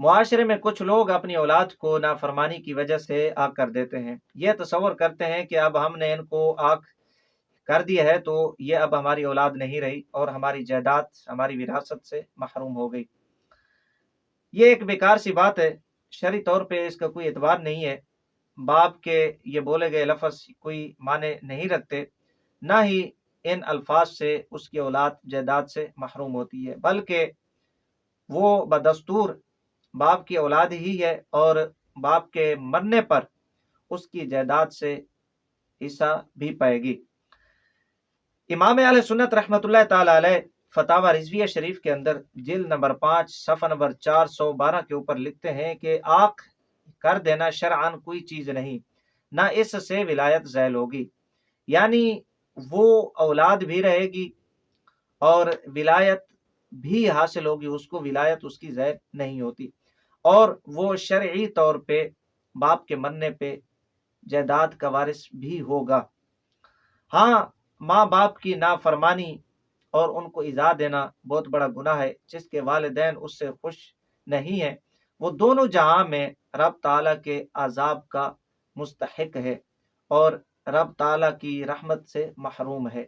معاشرے میں کچھ لوگ اپنی اولاد کو نافرمانی کی وجہ سے آگ کر دیتے ہیں، یہ تصور کرتے ہیں کہ اب ہم نے ان کو آگ کر دیا ہے تو یہ اب ہماری اولاد نہیں رہی اور ہماری جائیداد ہماری وراثت سے محروم ہو گئی۔ یہ ایک بیکار سی بات ہے، شرعی طور پہ اس کا کوئی اعتبار نہیں ہے۔ باپ کے یہ بولے گئے لفظ کوئی معنی نہیں رکھتے، نہ ہی ان الفاظ سے اس کی اولاد جائیداد سے محروم ہوتی ہے، بلکہ وہ بدستور باپ کی اولاد ہی ہے اور باپ کے مرنے پر اس کی جائیداد سے حصہ بھی پائے گی۔ امام اہل سنت رحمۃ اللہ تعالی علیہ فتاوی رضویہ شریف کے اندر جلد نمبر 5 صفحہ نمبر 412 کے اوپر لکھتے ہیں کہ آنکھ کر دینا شرعاً کوئی چیز نہیں، نہ اس سے ولایت زائل ہوگی، یعنی وہ اولاد بھی رہے گی اور ولایت بھی حاصل ہوگی، اس کو ولایت اس کی زائل نہیں ہوتی، اور وہ شرعی طور پہ باپ کے مرنے پہ جائیداد کا وارث بھی ہوگا۔ ہاں، ماں باپ کی نافرمانی اور ان کو ایذا دینا بہت بڑا گناہ ہے، جس کے والدین اس سے خوش نہیں ہیں، وہ دونوں جہاں میں رب تعالیٰ کے عذاب کا مستحق ہے اور رب تعالیٰ کی رحمت سے محروم ہے۔